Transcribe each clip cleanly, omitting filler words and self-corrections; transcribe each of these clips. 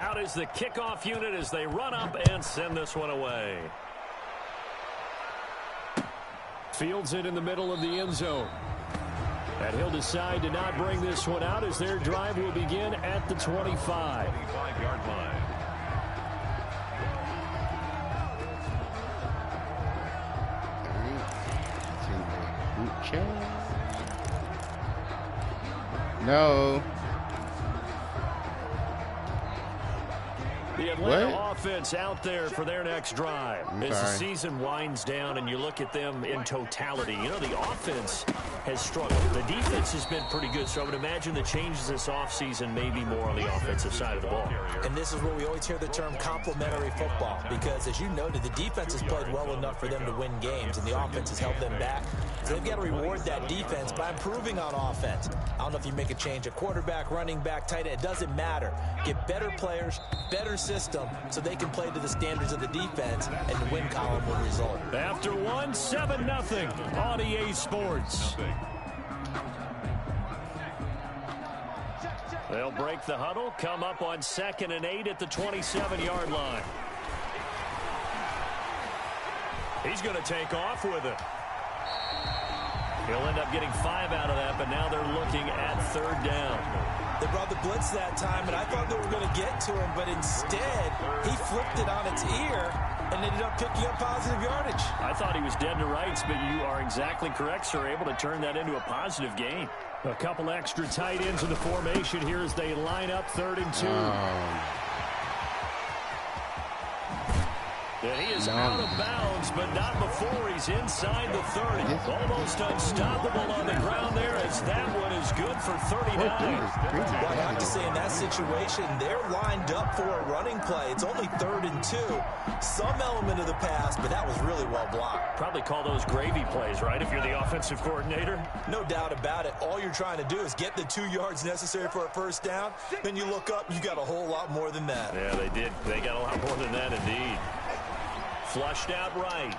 Out is the kickoff unit as they run up and send this one away. Fields it in the middle of the end zone. And he'll decide to not bring this one out as their drive will begin at the 25. 25-yard line. No. The Atlanta offense out there for their next drive. As the season winds down and you look at them in totality, you know, the offense has struggled. The defense has been pretty good, so I would imagine the changes this offseason may be more on the offensive side of the ball. And this is where we always hear the term complementary football, because as you noted, the defense has played well enough for them to win games, and the offense has held them back. So they've got to reward that defense by improving on offense. I don't know if you make a change, a quarterback, running back, tight end, it doesn't matter. Get better players, better system, so they can play to the standards of the defense, and the win column will result. After 7-0 on EA Sports. They'll break the huddle, come up on 2nd and 8 at the 27-yard line. He's going to take off with it. He'll end up getting 5 out of that, but now they're looking at 3rd down. They brought the blitz that time, and I thought they were going to get to him, but instead, he flipped it on its ear and ended up picking up positive yardage. I thought he was dead to rights, but you are exactly correct, sir. Able to turn that into a positive gain. A couple extra tight ends in the formation here as they line up 3rd and 2. And he is out of bounds, but not before he's inside the 30. Almost unstoppable on the ground there as that one is good for 39. Well, I have to say, in that situation, they're lined up for a running play. It's only 3rd and 2. Some element of the pass, but that was really well blocked. Probably call those gravy plays, right, if you're the offensive coordinator? No doubt about it. All you're trying to do is get the 2 yards necessary for a first down. Then you look up, you got a whole lot more than that. Yeah, they did. They got a lot more than that, indeed. Flushed out right.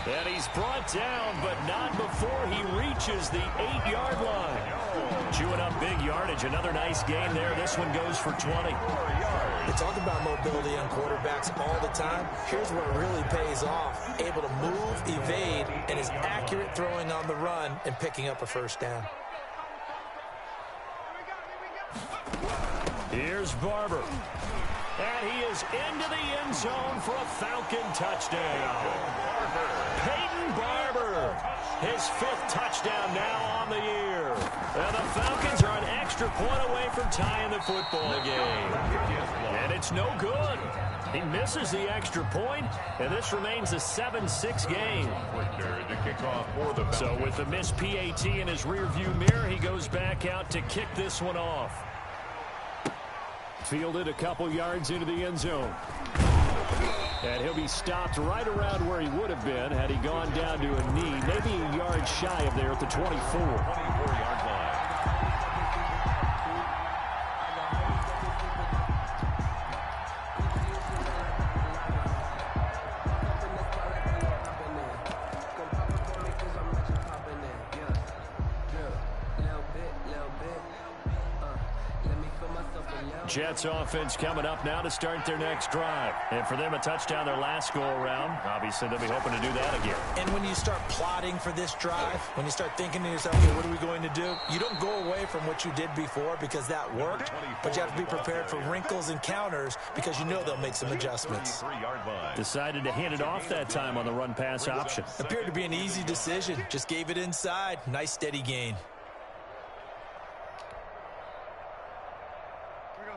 And he's brought down, but not before he reaches the 8-yard line. Chewing up big yardage. Another nice gain there. This one goes for 20. They talk about mobility on quarterbacks all the time. Here's where it really pays off. Able to move, evade, and is accurate throwing on the run and picking up a first down. Here's Barber. And he is into the end zone for a Falcon touchdown. Peyton Barber, his 5th touchdown now on the year. And the Falcons are an extra point away from tying the football game. And it's no good. He misses the extra point, and this remains a 7-6 game. So with the missed PAT in his rearview mirror, he goes back out to kick this one off. Fielded a couple yards into the end zone. And he'll be stopped right around where he would have been had he gone down to a knee, maybe a yard shy of there at the 24. 24-yard line. Jets offense coming up now to start their next drive. And for them, a touchdown their last go-around. Obviously, they'll be hoping to do that again. And when you start plotting for this drive, when you start thinking to yourself, okay, what are we going to do? You don't go away from what you did before because that worked, but you have to be prepared for wrinkles and counters because you know they'll make some adjustments. Decided to hand it off that time on the run-pass option. Appeared to be an easy decision. Just gave it inside. Nice, steady gain.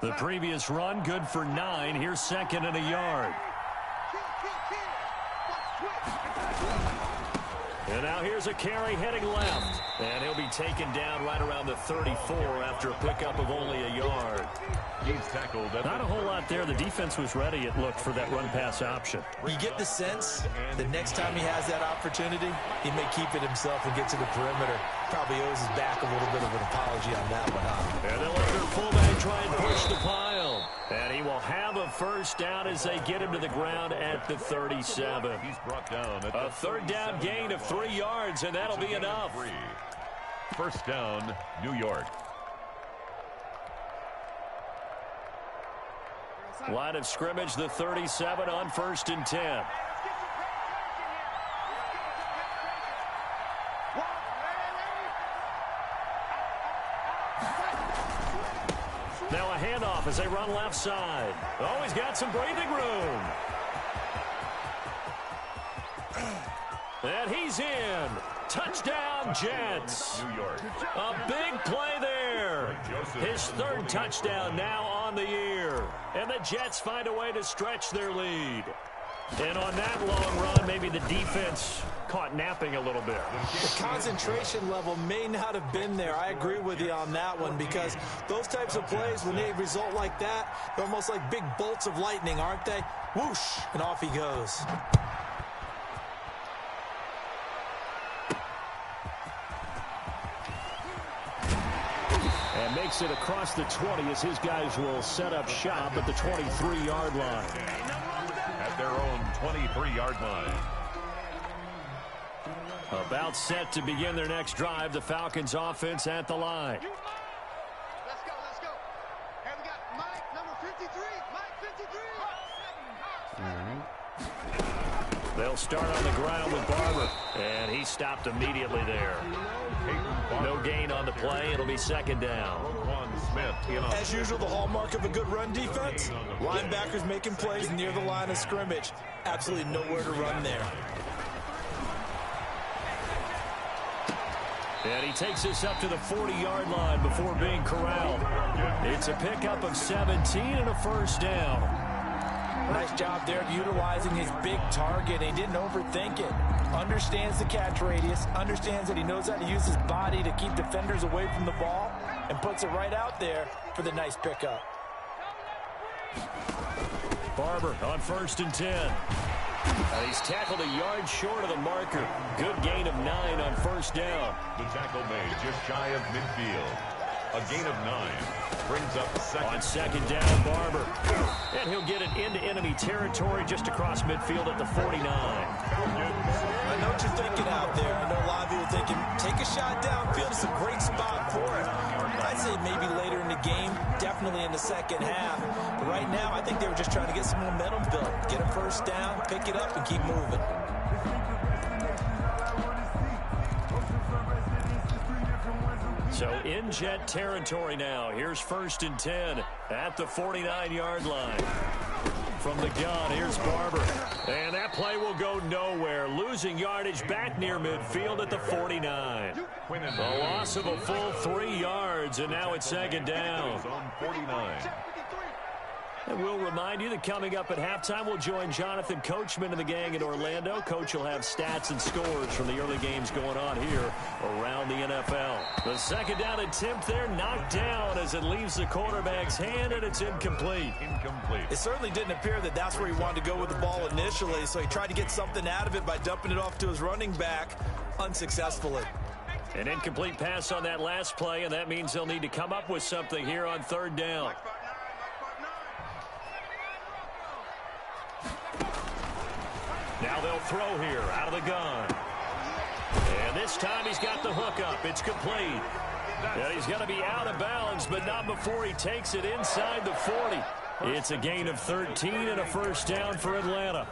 The previous run, good for 9. Here's 2nd and a yard. And now here's a carry heading left. And he'll be taken down right around the 34 after a pickup of only a yard. He's tackled. Not a whole lot there. The defense was ready, it looked, for that run-pass option. You get the sense the next time he has that opportunity, he may keep it himself and get to the perimeter. Probably owes his back a little bit of an apology on that one, huh? And they'll let their fullback try and push the pile. And he will have a first down as they get him to the ground at the 37. He's brought down at a 3rd down gain of 3 yards, and that'll be enough. First down, New York. Line of scrimmage, the 37 on 1st and 10. Now a handoff as they run left side. Oh, he's got some breathing room. And he's in. Touchdown, Jets. New York. A big play there. His 3rd touchdown now on the year. And the Jets find a way to stretch their lead. And on that long run, maybe the defense caught napping a little bit. The concentration level may not have been there. I agree with you on that one, because those types of plays, when they result like that, they're almost like big bolts of lightning, aren't they? Whoosh, and off he goes. And makes it across the 20 as his guys will set up shop at the 23-yard line. At their own 23-yard line. About set to begin their next drive. The Falcons offense at the line. Let's go. And we got Mike, number 53. Mike 53. All right. They'll start on the ground with Barber. And he stopped immediately there. No gain on the play. It'll be 2nd down. As usual, the hallmark of a good run defense. Linebackers making plays near the line of scrimmage. Absolutely nowhere to run there. And he takes this up to the 40-yard line before being corralled. It's a pickup of 17 and a 1st down. Nice job there of utilizing his big target. He didn't overthink it. Understands the catch radius. Understands that he knows how to use his body to keep defenders away from the ball. And puts it right out there for the nice pickup. Barber on 1st and 10. And he's tackled a yard short of the marker. Good gain of 9 on 1st down. The tackle made just shy of midfield. A gain of 9 brings up 2nd. On 2nd down, Barber. And he'll get it into enemy territory just across midfield at the 49. I know what you're thinking out there. I know a lot of you are thinking, take a shot downfield. It's a great spot for it. I'd say maybe later in the game, definitely in the 2nd half. But right now, I think they were just trying to get some momentum built. Get a 1st down, pick it up, and keep moving. So in Jet territory now. Here's 1st and 10 at the 49-yard line. From the gun, here's Barber. And that play will go nowhere. Losing yardage back near midfield at the 49. A loss of a full 3 yards, and now it's 2nd down. 49. And we'll remind you that coming up at halftime, we'll join Jonathan Coachman and the gang in Orlando. Coach will have stats and scores from the early games going on here around the NFL. The 2nd down attempt there knocked down as it leaves the quarterback's hand, and it's incomplete. It certainly didn't appear that that's where he wanted to go with the ball initially, so he tried to get something out of it by dumping it off to his running back unsuccessfully. An incomplete pass on that last play, and that means they'll need to come up with something here on 3rd down. Now they'll throw here out of the gun. And this time he's got the hook up. It's complete. And he's going to be out of bounds, but not before he takes it inside the 40. It's a gain of 13 and a 1st down for Atlanta.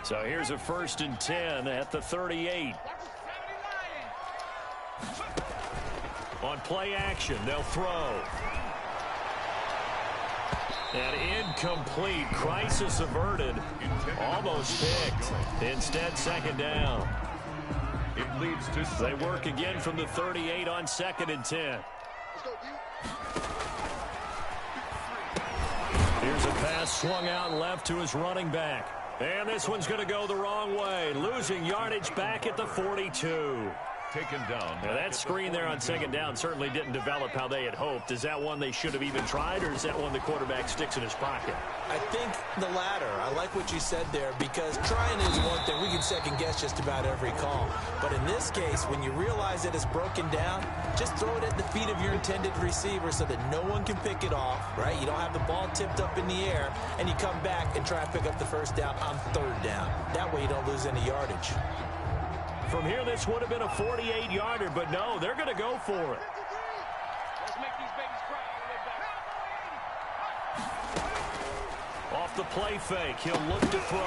So here's a 1st and 10 at the 38. On play action, they'll throw. And incomplete. Crisis averted. Almost picked. Instead, 2nd down. It leads to They work again from the 38 on 2nd and 10. Here's a pass swung out left to his running back. And this one's going to go the wrong way. Losing yardage back at the 42. taken down. Now that screen there on 2nd down certainly didn't develop how they had hoped. Is that one they should have even tried, or is that one the quarterback sticks in his pocket? I think the latter. I like what you said there, because trying is one thing. We can second guess just about every call. But in this case, when you realize that it's broken down, just throw it at the feet of your intended receiver so that no one can pick it off, right? You don't have the ball tipped up in the air, and you come back and try and pick up the first down on 3rd down. That way you don't lose any yardage. From here, this would have been a 48-yarder, but no, they're going to go for it. Let's make these babies cry. Off the play fake, he'll look to throw.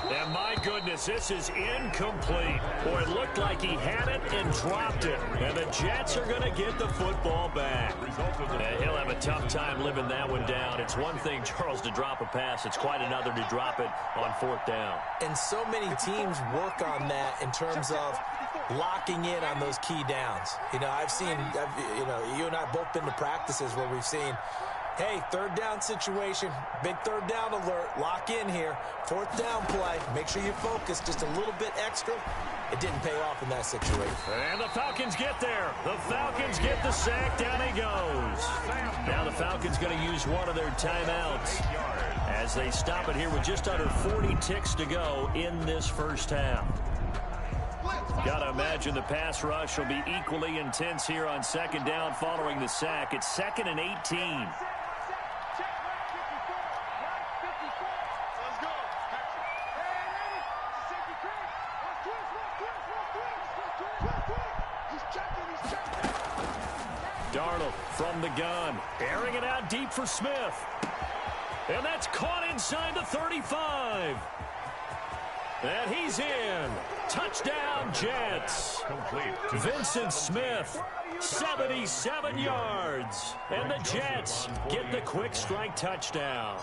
And my goodness, this is incomplete. Boy, it looked like he had it and dropped it. And the Jets are going to get the football back. And he'll have a tough time living that one down. It's one thing, Charles, to drop a pass. It's quite another to drop it on 4th down. And so many teams work on that in terms of locking in on those key downs. You know, you and I have both been to practices where we've seen, hey, 3rd down situation, big 3rd down alert, lock in here, 4th down play, make sure you focus just a little bit extra. It didn't pay off in that situation. And the Falcons get there. The Falcons get the sack. Down he goes. Now the Falcons going to use one of their timeouts as they stop it here with just under 40 ticks to go in this first half. Got to imagine the pass rush will be equally intense here on 2nd down following the sack. It's 2nd and 18. Darnold from the gun, airing it out deep for Smith. And that's caught inside the 35. And he's in. Touchdown, Jets. Complete. Vincent Smith, 77 yards. And the Jets get the quick strike touchdown.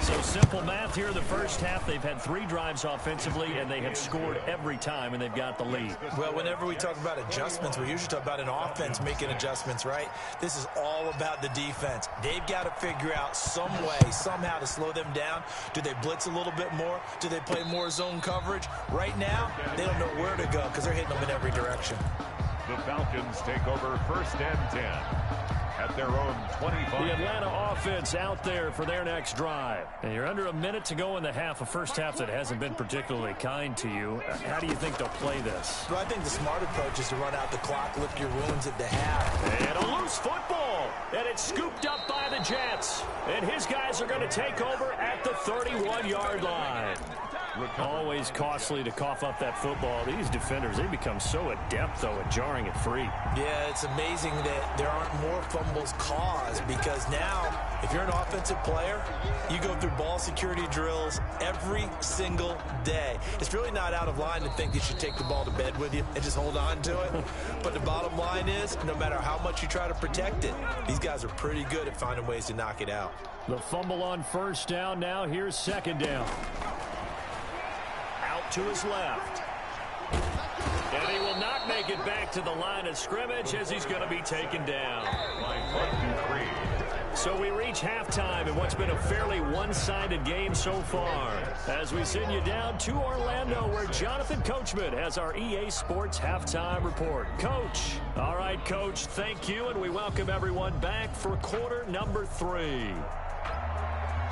So simple math here in the first half. They've had 3 drives offensively, and they have scored every time, and they've got the lead. Well, whenever we talk about adjustments, we usually talk about an offense making adjustments, right? This is all about the defense. They've got to figure out some way, somehow to slow them down. Do they blitz a little bit more? Do they play more zone coverage? Right now, they don't know where to go because they're hitting them in every direction. The Falcons take over 1st and 10. At their own 25. The Atlanta offense out there for their next drive. And you're under a minute to go in the half, a first half that hasn't been particularly kind to you. How do you think they'll play this? Well, I think the smart approach is to run out the clock, lick your wounds at the half. And a loose football. And it's scooped up by the Jets. And his guys are going to take over at the 31-yard line. Always costly to cough up that football. These defenders, they become so adept, though, at jarring it free. Yeah, it's amazing that there aren't more fumbles caused because now, if you're an offensive player, you go through ball security drills every single day. It's really not out of line to think you should take the ball to bed with you and just hold on to it. But the bottom line is, no matter how much you try to protect it, these guys are pretty good at finding ways to knock it out. The fumble on 1st down. Now here's 2nd down. Out to his left. And he will not make it back to the line of scrimmage as he's going to be taken down. So we reach halftime in what's been a fairly one-sided game so far. As we send you down to Orlando, where Jonathan Coachman has our EA Sports Halftime Report. Coach. All right, Coach, thank you, and we welcome everyone back for quarter number 3.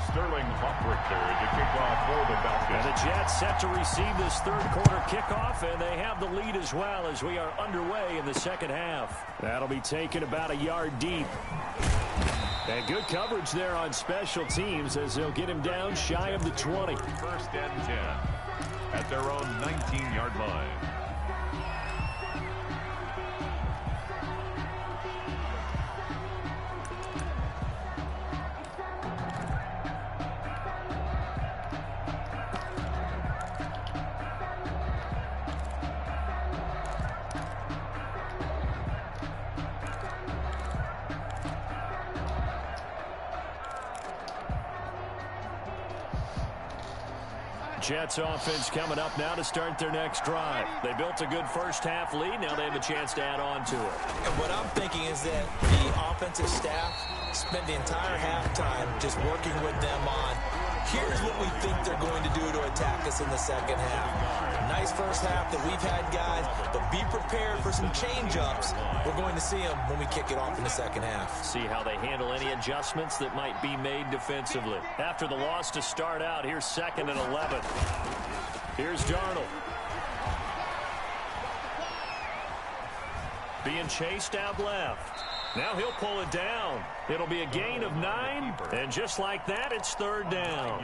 Sterling Hofrichter to kick off for the Falcons. And the Jets set to receive this 3rd quarter kickoff, and they have the lead as well as we are underway in the 2nd half. That'll be taken about a yard deep. And good coverage there on special teams as they'll get him down shy of the 20. 1st and 10 at their own 19-yard line. Jets offense coming up now to start their next drive. They built a good first half lead. Now they have a chance to add on to it. And what I'm thinking is that the offensive staff spent the entire halftime just working with them on, here's what we think they're going to do to attack us in the 2nd half. Nice first half that we've had, guys, but be prepared for some change-ups. We're going to see them when we kick it off in the 2nd half. See how they handle any adjustments that might be made defensively. After the loss to start out, here's 2nd and 11. Here's Darnold. Being chased out left. Now he'll pull it down. It'll be a gain of 9, and just like that, it's 3rd down.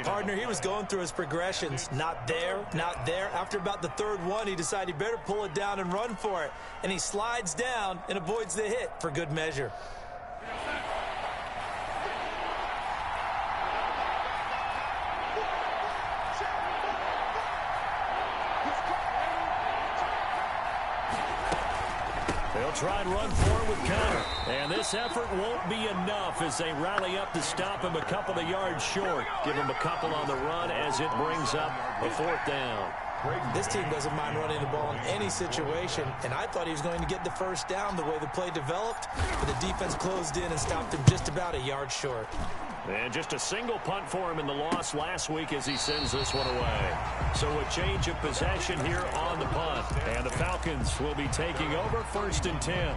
Partner, he was going through his progressions. Not there, not there. After about the 3rd one, he decided he better pull it down and run for it. And he slides down and avoids the hit for good measure. They'll try and run for it with Connor. And this effort won't be enough as they rally up to stop him a couple of yards short. Give him a couple on the run as it brings up a 4th down. This team doesn't mind running the ball in any situation, and I thought he was going to get the 1st down the way the play developed, but the defense closed in and stopped him just about a yard short. And just a single punt for him in the loss last week as he sends this one away. So a change of possession here on the punt, and the Falcons will be taking over 1st and 10.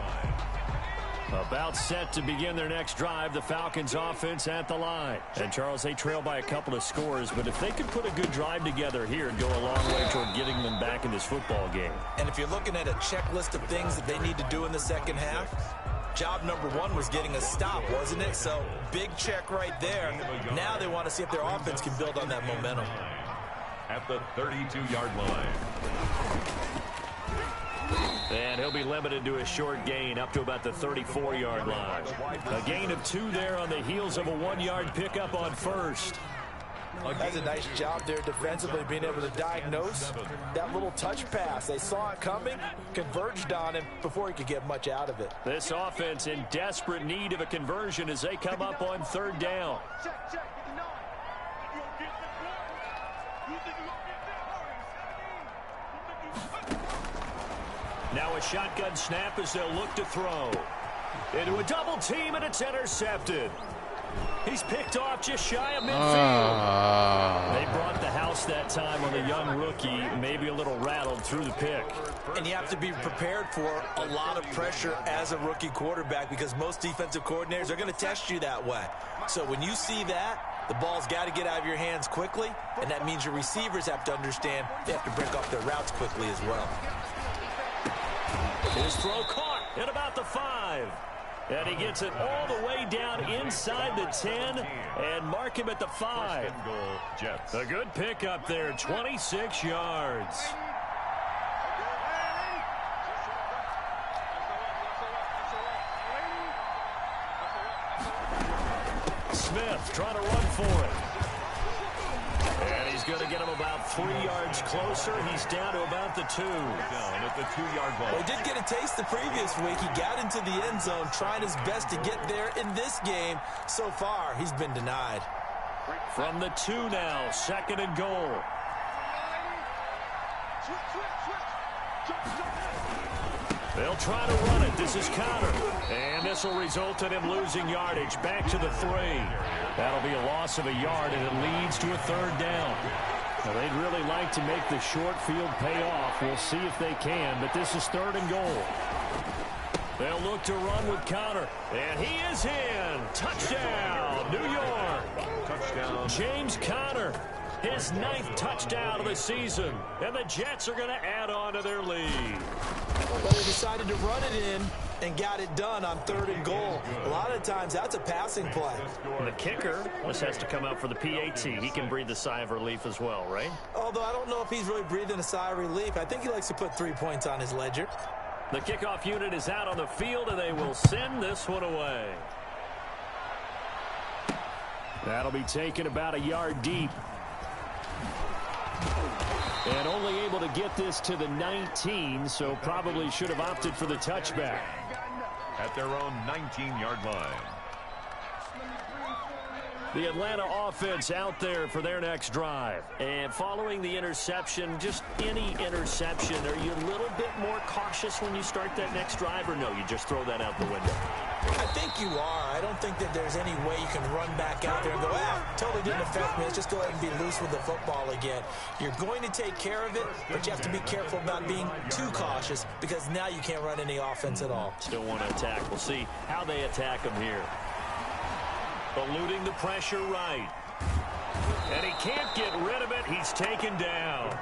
About set to begin their next drive, the Falcons offense at the line. And, Charles, they trail by a couple of scores, but if they could put a good drive together here and go a long way toward getting them back in this football game. And if you're looking at a checklist of things that they need to do in the second half, job number 1 was getting a stop, wasn't it? So, big check right there. Now they want to see if their offense can build on that momentum. At the 32-yard line. And he'll be limited to a short gain up to about the 34-yard line. A gain of 2 there on the heels of a 1-yard pickup on 1st. That's a nice job there defensively, being able to diagnose that little touch pass. They saw it coming, converged on him before he could get much out of it. This offense in desperate need of a conversion as they come up on 3rd down. Check, check. Now a shotgun snap as they'll look to throw. Into a double team, and it's intercepted. He's picked off just shy of midfield. They brought the house that time on the young rookie, maybe a little rattled through the pick. And you have to be prepared for a lot of pressure as a rookie quarterback because most defensive coordinators are going to test you that way. So when you see that, the ball's got to get out of your hands quickly, and that means your receivers have to understand they have to break off their routes quickly as well. His throw caught at about the 5. And he gets it all the way down inside the 10 and mark him at the 5. A good pickup there, 26 yards. Smith trying to run for it. And he's going to get him about 3 yards closer. He's down to about the 2. Down at the 2-yard line. Well, he did get a taste the previous week. He got into the end zone, trying his best to get there in this game. So far, he's been denied. From the 2 now, 2nd and goal. They'll try to run it. This is Connor. And this will result in him losing yardage. Back to the 3. That'll be a loss of a yard, and it leads to a 3rd down. Now, they'd really like to make the short field pay off. We'll see if they can, but this is 3rd and goal. They'll look to run with Connor. And he is in. Touchdown, New York. Touchdown. James Conner, his 9th touchdown of the season. And the Jets are going to add on to their lead. But they decided to run it in and got it done on 3rd and goal. A lot of times, that's a passing play. And the kicker, this has to come out for the PAT. He can breathe a sigh of relief as well, right? Although I don't know if he's really breathing a sigh of relief. I think he likes to put 3 points on his ledger. The kickoff unit is out on the field, and they will send this one away. That'll be taken about a yard deep. And only able to get this to the 19, so probably should have opted for the touchback. At their own 19-yard line. The Atlanta offense out there for their next drive. And following the interception, just any interception, are you a little bit more cautious when you start that next drive, or no, you just throw that out the window? I think you are. I don't think that there's any way you can run back out there and go, totally didn't affect me. Let's just go ahead and be loose with the football again. You're going to take care of it, but you have to be careful about being too cautious because now you can't run any offense at all. Still want to attack. We'll see how they attack him here. Eluding the pressure right. And he can't get rid of it. He's taken down.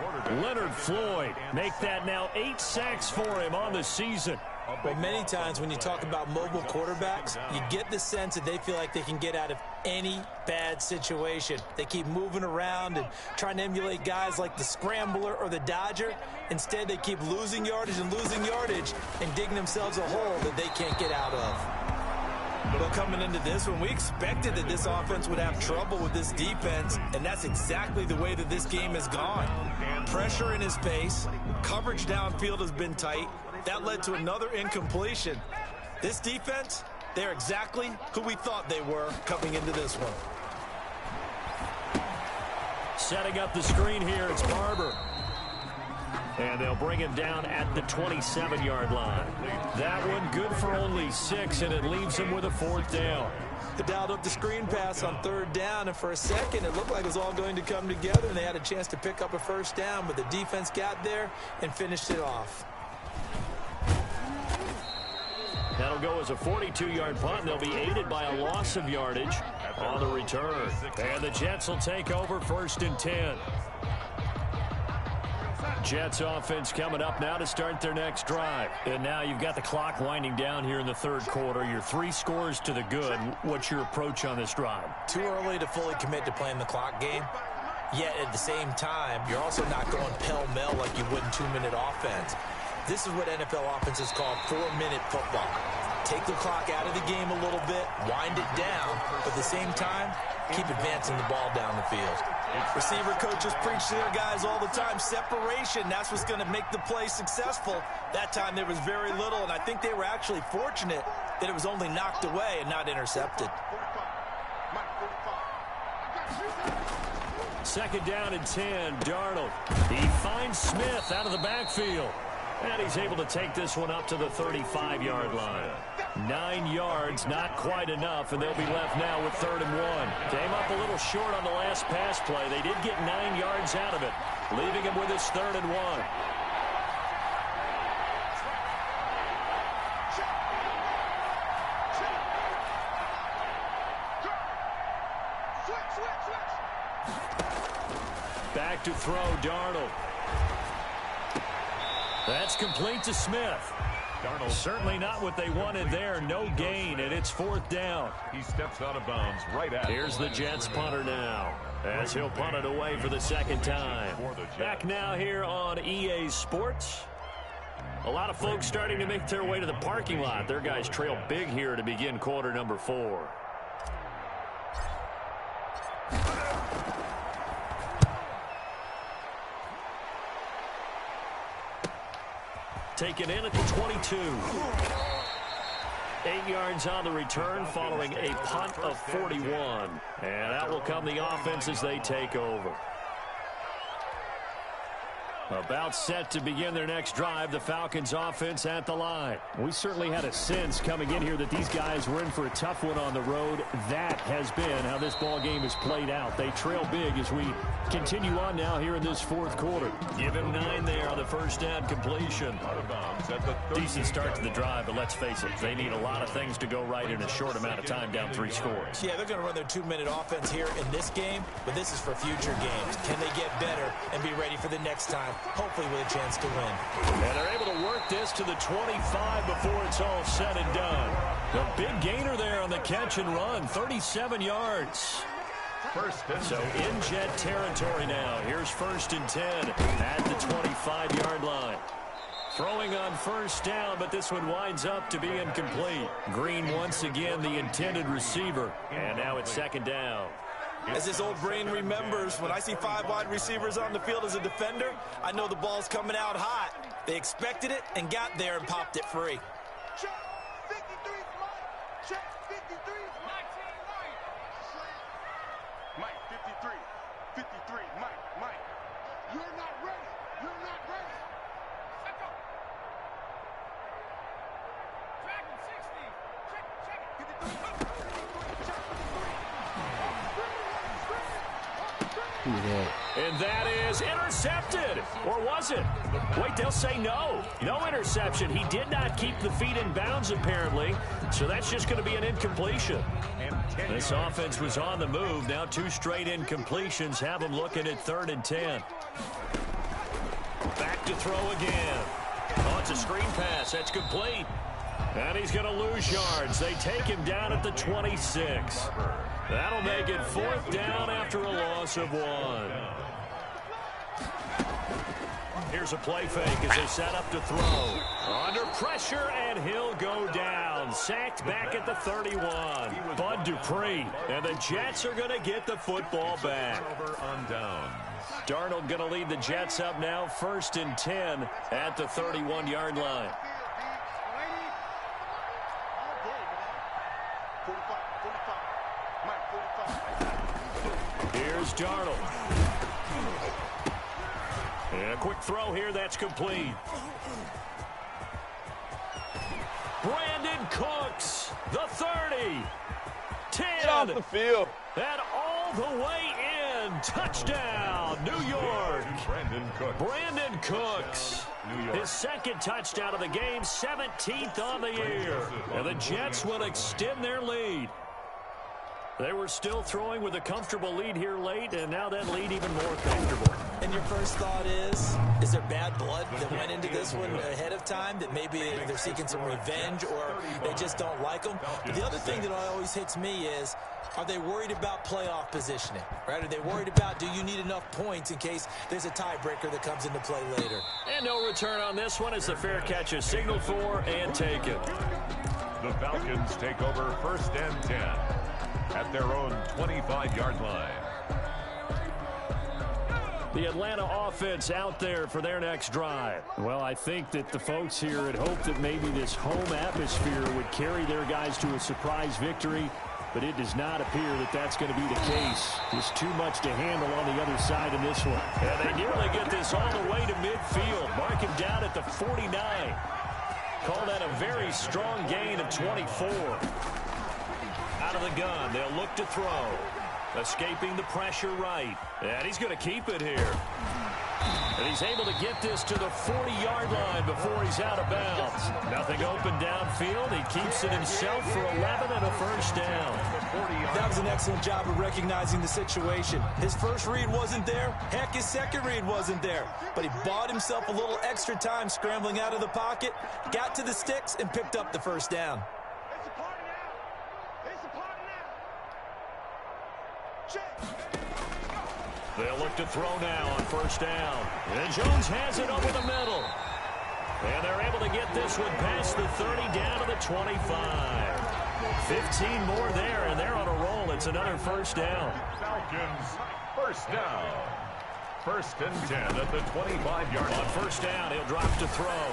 Leonard Floyd make that now 8 sacks for him on the season. Well, many times when you talk about mobile quarterbacks, you get the sense that they feel like they can get out of any bad situation. They keep moving around and trying to emulate guys like the Scrambler or the Dodger. Instead, they keep losing yardage and digging themselves a hole that they can't get out of. But coming into this one, we expected that this offense would have trouble with this defense, and that's exactly the way that this game has gone. Pressure in his face, coverage downfield has been tight, That led to another incompletion. This defense, they're exactly who we thought they were coming into this one. Setting up the screen here, it's Barber. And they'll bring him down at the 27-yard line. That one good for only 6, and it leaves him with a 4th down. They dialed up the screen pass on 3rd down, and for a second it looked like it was all going to come together, and they had a chance to pick up a 1st down, but the defense got there and finished it off. That'll go as a 42-yard punt, and they'll be aided by a loss of yardage on the return. And the Jets will take over 1st and 10. Jets offense coming up now to start their next drive. And now you've got the clock winding down here in the 3rd quarter. You're 3 scores to the good. What's your approach on this drive? Too early to fully commit to playing the clock game. Yet at the same time, you're also not going pell-mell like you would in 2-minute offense. This is what NFL offenses call 4-minute football. Take the clock out of the game a little bit, wind it down, but at the same time, keep advancing the ball down the field. Receiver coaches preach to their guys all the time, separation, that's what's going to make the play successful. That time there was very little, and I think they were actually fortunate that it was only knocked away and not intercepted. 2nd down and 10, Darnold. He finds Smith out of the backfield. And he's able to take this one up to the 35-yard line. 9 yards, not quite enough, and they'll be left now with 3rd and 1. Came up a little short on the last pass play. They did get 9 yards out of it, leaving him with his 3rd and 1. Back to throw, Darnold. That's complete to Smith. Darnold. Certainly not what they wanted there. No gain, and it's 4th down. He steps out of bounds right at. Here's the Jets punter now, as he'll punt it away for the 2nd time. Back now here on EA Sports. A lot of folks starting to make their way to the parking lot. Their guys trail big here to begin quarter number 4. Taken in at the 22. 8 yards on the return following a punt of 41. And out will come the offense as they take over. About set to begin their next drive, the Falcons offense at the line. We certainly had a sense coming in here that these guys were in for a tough one on the road. That has been how this ball game has played out. They trail big as we continue on now here in this 4th quarter. Give him 9 there on the 1st down completion. Decent start to the drive, but let's face it, they need a lot of things to go right in a short amount of time, down 3 scores. Yeah, they're going to run their 2-minute offense here in this game, but this is for future games. Can they get better and be ready for the next time? Hopefully with a chance to win. And they're able to work this to the 25 before it's all said and done. The big gainer there on the catch and run, 37 yards. So in Jet territory now. Here's 1st and 10 at the 25-yard line. Throwing on 1st down, but this one winds up to be incomplete. Green once again the intended receiver. And now it's 2nd down. As this old brain remembers, when I see 5 wide receivers on the field as a defender, I know the ball's coming out hot. They expected it and got there and popped it free. Check 53, Mike. Check 53, 19, Mike. Mike, 53. 53, Mike. You're not ready. You're not ready. Check up. Track 60. Check it. 53. And that is intercepted. Or was it? Wait, they'll say no. No interception. He did not keep the feet in bounds, apparently. So that's just going to be an incompletion. This offense was on the move. Now 2 straight incompletions have them looking at 3rd and 10. Back to throw again. Oh, it's a screen pass. That's complete. And he's going to lose yards. They take him down at the 26. That'll make it 4th down after a loss of 1. Here's a play fake as they set up to throw. Under pressure, and he'll go down. Sacked back at the 31. Bud Dupree. And the Jets are going to get the football back. On down. Darnold going to lead the Jets up now, 1st and 10 at the 31-yard line. Here's Darnold. And a quick throw here, that's complete. Brandon Cooks, the 30. 10. Get off the field. And all the way in. Touchdown, New York. Brandon Cooks. His second touchdown of the game, 17th on the year. And the Jets will extend their lead. They were still throwing with a comfortable lead here late, and now that lead even more comfortable. And your first thought is there bad blood that went into this one ahead of time, that maybe they're seeking some revenge or they just don't like them? But the other thing that always hits me is, are they worried about playoff positioning? Right? Are they worried about, do you need enough points in case there's a tiebreaker that comes into play later? And no return on this one as the fair catch is signaled for and taken. The Falcons take over 1st and 10 at their own 25-yard line. The Atlanta offense out there for their next drive. Well, I think that the folks here had hoped that maybe this home atmosphere would carry their guys to a surprise victory, but it does not appear that that's going to be the case. There's too much to handle on the other side in this one. And they nearly get this all the way to midfield. Mark him down at the 49. Call that a very strong gain of 24. Out of the gun, they'll look to throw. Escaping the pressure right. And he's going to keep it here. And he's able to get this to the 40-yard line before he's out of bounds. Nothing open downfield. He keeps it himself for 11 and a first down. That was an excellent job of recognizing the situation. His first read wasn't there. Heck, his second read wasn't there. But he bought himself a little extra time scrambling out of the pocket, got to the sticks, and picked up the first down. They'll look to throw now on first down. And Jones has it over the middle. And they're able to get this one past the 30 down to the 25. 15 more there, and they're on a roll. It's another first down. Falcons, first down. 1st and 10 at the 25-yard line. On first down, he'll drop to throw.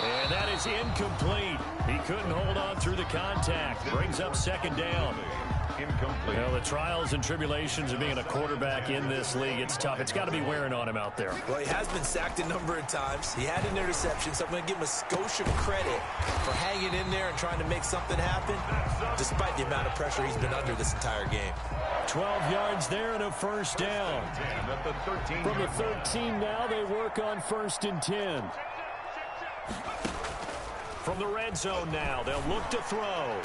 And that is incomplete. He couldn't hold on through the contact. Brings up second down. Incomplete. Well, the trials and tribulations of being a quarterback in this league, it's tough. It's got to be wearing on him out there. Well, he has been sacked a number of times. He had an interception, so I'm going to give him a skosh of credit for hanging in there and trying to make something happen, despite the amount of pressure he's been under this entire game. 12 yards there and a first down. From the 13 now, they work on 1st and 10. From the red zone now, they'll look to throw.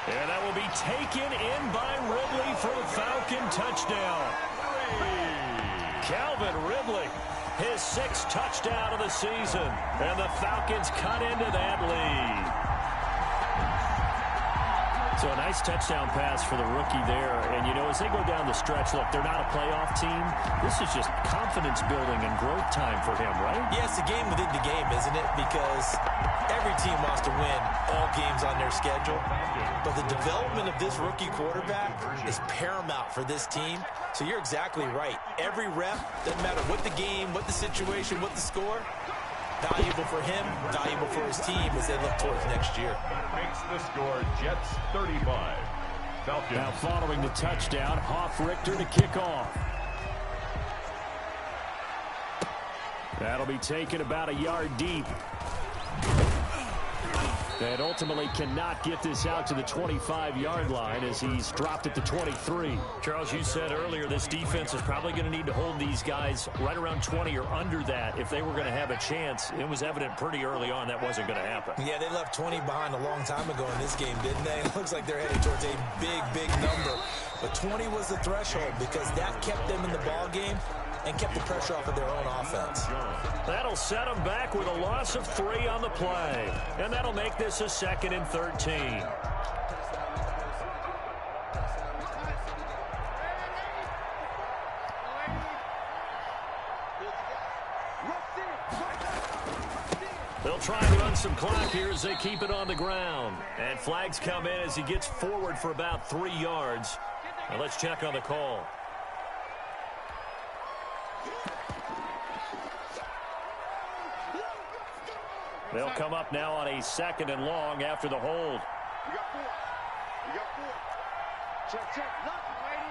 And that will be taken in by Ridley for a Falcon touchdown. Calvin Ridley, his 6th touchdown of the season. And the Falcons cut into that lead. So a nice touchdown pass for the rookie there. And, you know, as they go down the stretch, look, they're not a playoff team. This is just confidence building and growth time for him, right? Yeah, it's a game within the game, isn't it? Because every team wants to win all games on their schedule. But the development of this rookie quarterback is paramount for this team. So you're exactly right. Every rep, doesn't matter what the game, what the situation, what the score, valuable for him, valuable for his team as they look towards next year. Makes the score Jets 35. Falcons. Now following the touchdown, Hoff-Richter to kick off. That'll be taken about a yard deep. And ultimately cannot get this out to the 25-yard line as he's dropped at the 23. Charles, you said earlier this defense is probably going to need to hold these guys right around 20 or under that if they were going to have a chance. It was evident pretty early on that wasn't going to happen. Yeah, they left 20 behind a long time ago in this game, didn't they? It looks like they're headed towards a big, big number. But 20 was the threshold because that kept them in the ball game and kept the pressure off of their own offense. That'll set them back with a loss of 3 on the play. And that'll make this a 2nd and 13. They'll try to run some clock here as they keep it on the ground. And flags come in as he gets forward for about 3 yards. Now let's check on the call. They'll come up now on a 2nd and long after the hold. You got 4. Check, check. Look, lady.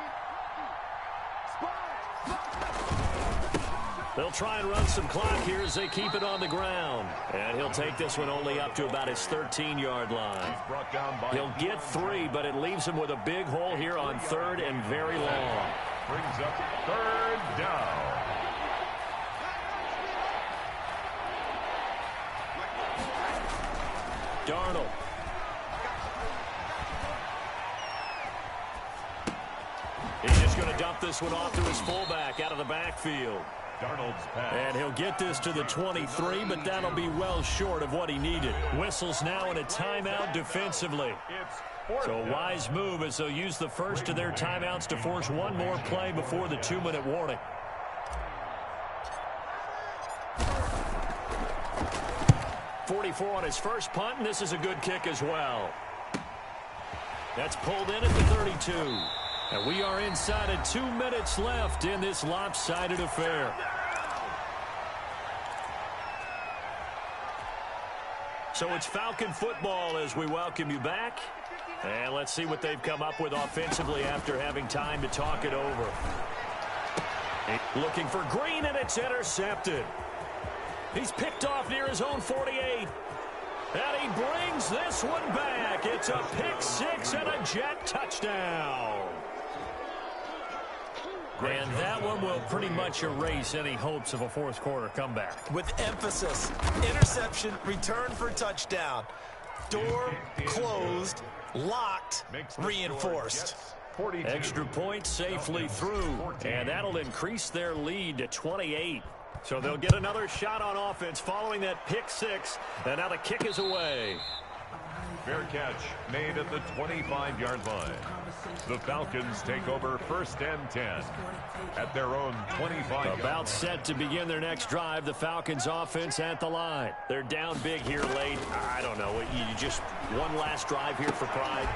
They'll try and run some clock here as they keep it on the ground. And he'll take this one only up to about his 13-yard line. He'll get 3, but it leaves him with a big hole here on 3rd and very long. Brings up 3rd down. Darnold. He's just going to dump this one off to his fullback out of the backfield. Darnold's pass. And he'll get this to the 23, but that'll be well short of what he needed. Whistles now in a timeout defensively. So a wise move as they'll use the first of their timeouts to force one more play before the 2-minute warning. .44 on his first punt, and this is a good kick as well. That's pulled in at the 32. And we are inside of 2 minutes left in this lopsided affair. So it's Falcon football as we welcome you back. And let's see what they've come up with offensively after having time to talk it over. Looking for Green, and it's intercepted. He's picked off near his own 48. And he brings this one back. It's a pick 6 and a Jet touchdown. And that one will pretty much erase any hopes of a fourth quarter comeback. With emphasis, interception, return for touchdown. Door closed, locked, reinforced. Extra point safely through, and that'll increase their lead to 28. So they'll get another shot on offense following that pick 6, and now the kick is away. Fair catch made at the 25-yard line. The Falcons take over 1st and 10 at their own 25-yard. About set to begin their next drive. The Falcons offense at the line. They're down big here late. I don't know. You just one last drive here for pride.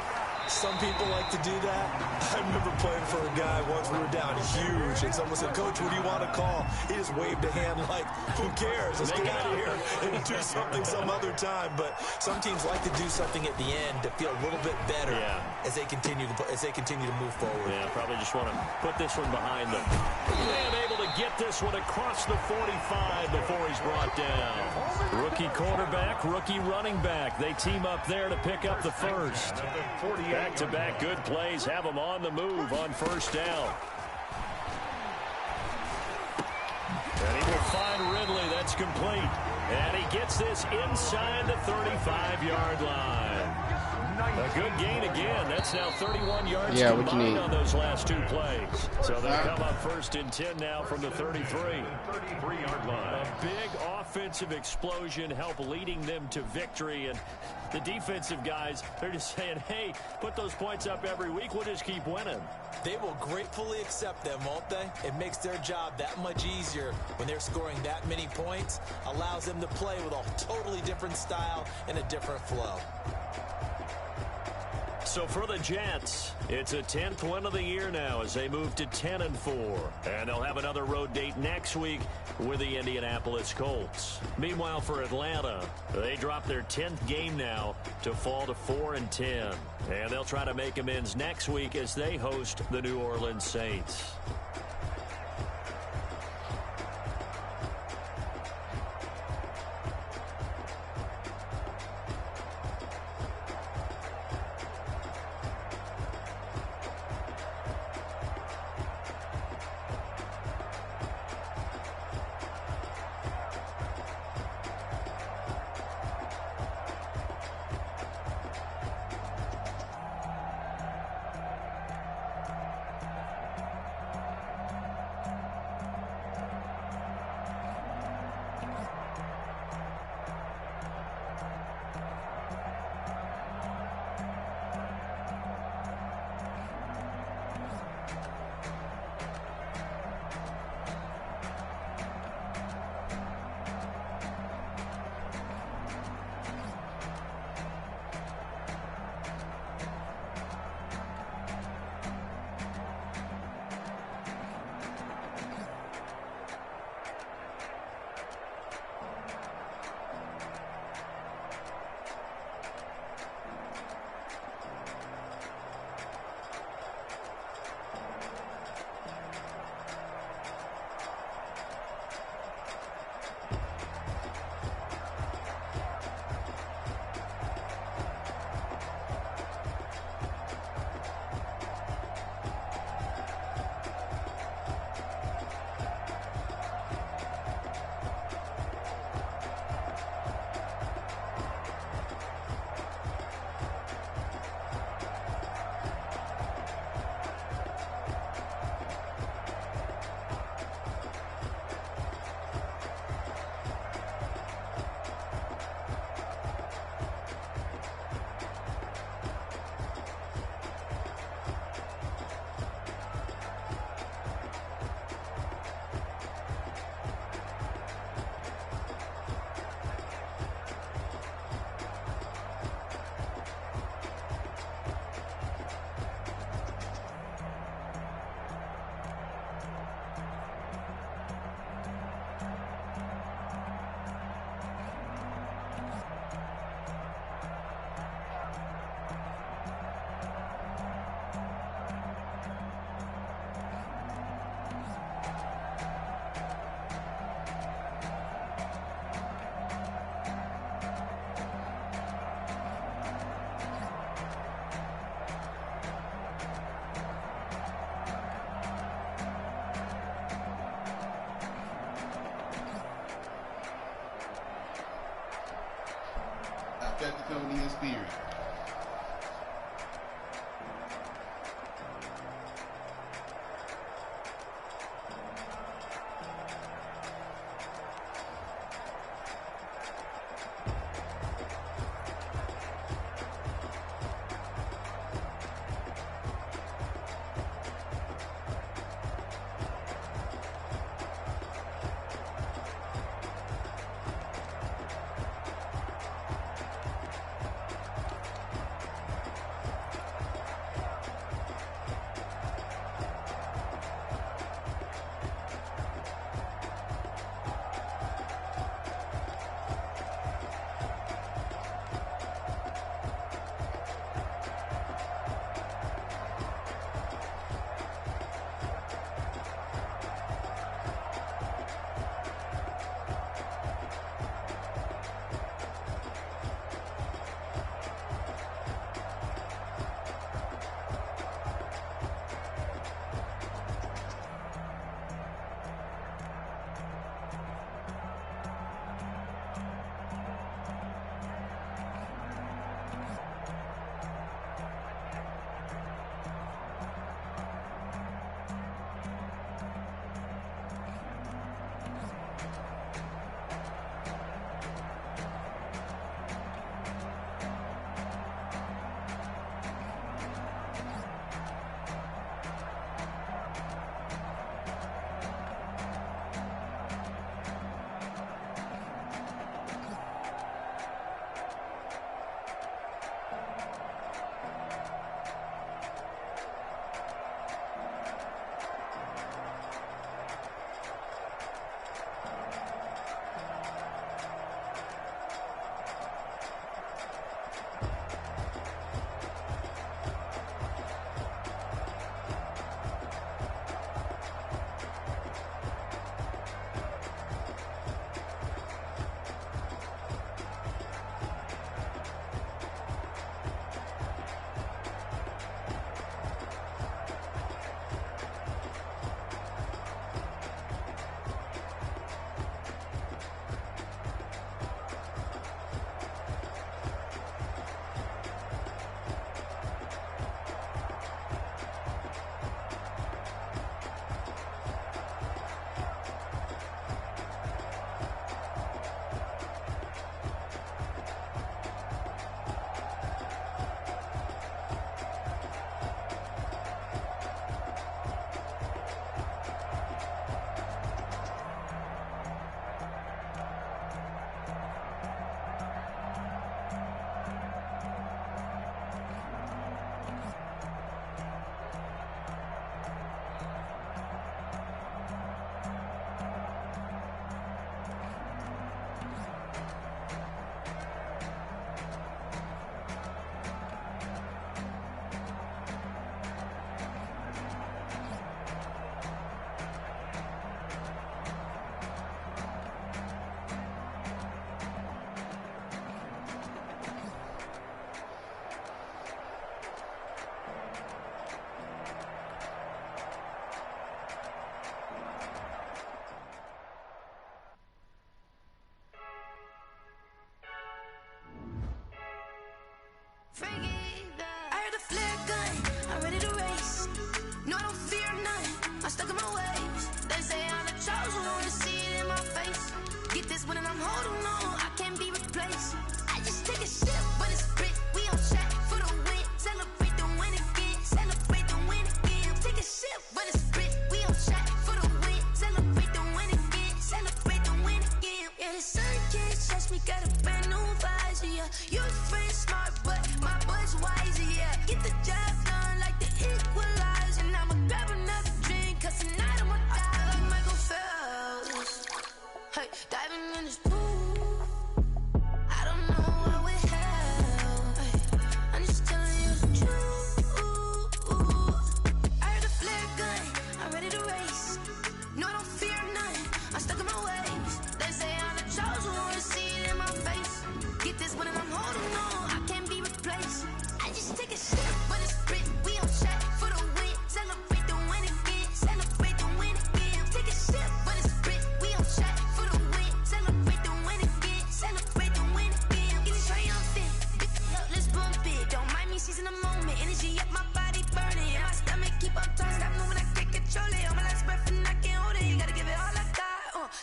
Some people like to do that. I remember playing for a guy once. We were down huge, and someone said, "Coach, what do you want to call?" He just waved a hand like, "Who cares? Let's get out of here and do something some other time." But some teams like to do something at the end to feel a little bit better as they continue to move forward. Yeah, probably just want to put this one behind them. And able to get this one across the 45 before he's brought down. Rookie quarterback, rookie running back. They team up there to pick up the first. Back-to-back good plays have them on the move on 1st down. And he will find Ridley. That's complete. And he gets this inside the 35-yard line. A good gain again. That's now 31 yards combined on those last 2 plays. So they'll come up 1st and 10 now from the 33. 33-yard line. A big offensive explosion help leading them to victory. And the defensive guys, they're just saying, hey, put those points up every week. We'll just keep winning. They will gratefully accept them, won't they? It makes their job that much easier when they're scoring that many points. Allows them to play with a totally different style and a different flow. So for the Jets, it's a 10th win of the year now as they move to 10-4. And they'll have another road date next week with the Indianapolis Colts. Meanwhile, for Atlanta, they drop their 10th game now to fall to 4-10. And they'll try to make amends next week as they host the New Orleans Saints. Streptoconian spirit.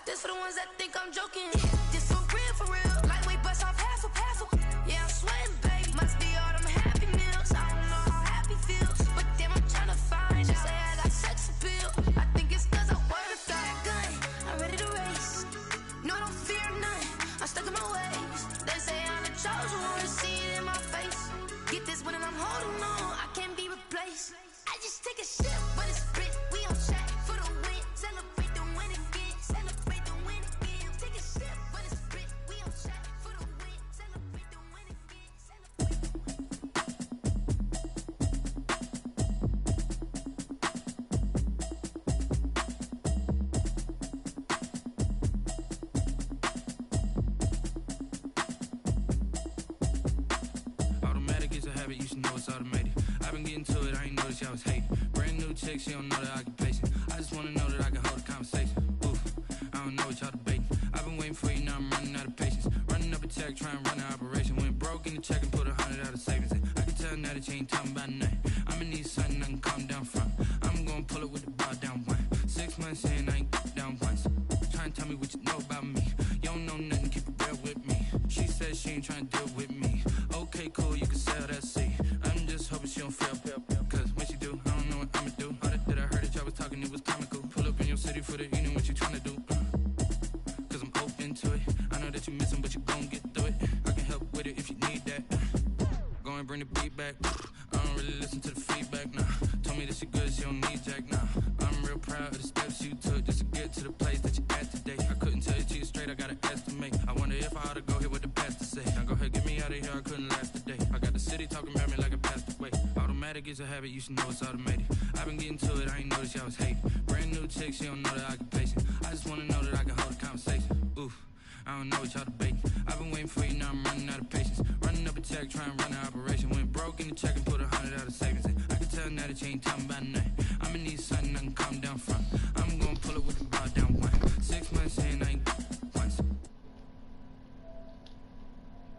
This for the ones that think I'm joking. This for real. Lightweight bust off half a. Yeah, I'm sweating, babe. Must be all them happy meals. I don't know how happy feels, but damn, I'm trying to find out. Say I got sex appeal. I think it's 'cause I work that gun. I'm ready to race. No, I don't fear none. I'm stuck in my ways. They say I'm the chosen one. See it in my face. Get this one and I'm holding on. I can't be replaced. I just take a sip, but it's split. We on chat for the win. Celebrate the win again. Celebrate the win again. Take a sip, but it's split. We on chat for the win. Celebrate the win again. Automatic is a habit, you should know it's automated. I've been getting to it, I ain't noticed y'all was hating. Brand new chick, she don't know the occupation. I just wanna know that I can hold a conversation. Oof, I don't know what y'all debating. I've been waiting for you, now I'm running out of patience. Running up a check, trying to run an operation. Went broke in the check and put 100 out of savings in. I can tell now that you ain't talking about nothing. I'ma need something I can calm down from. I'm gonna pull it with the bar down one. 6 months in, I ain't down once. Trying to tell me what you know about me. You don't know nothing, keep it real with me. She said she ain't trying to deal with me. Okay, cool, you can sell that seed. I'm just hoping she don't fail. Cause when she do, I don't know what I'ma do. All that I heard that y'all was talking, it was comical. Pull up in your city for the evening, what you trying to do? Cause I'm open to it. I know that you missing, but you gon' get through it. I can help with it if you need that. Go and bring the beat back. I don't really listen to the feedback, nah. Told me that she good, she don't need jack, nah. I'm real proud of the steps you took just to get to the place that you at today. I couldn't tell you to you straight, I gotta estimate. I wonder if I ought to go here with the pastor say. Now go ahead, get me out of here, I couldn't last a day. I got the city talking about me like I passed away. Automatic is a habit, you should know it's automated. I've been getting to it, I ain't noticed y'all was hating. Brand new chick, she don't know the occupation. I just wanna know that I can hold a conversation. Oof, I don't know what y'all debating. I've been waiting for you, now I'm running out of patience. Running up a check, trying to run an operation.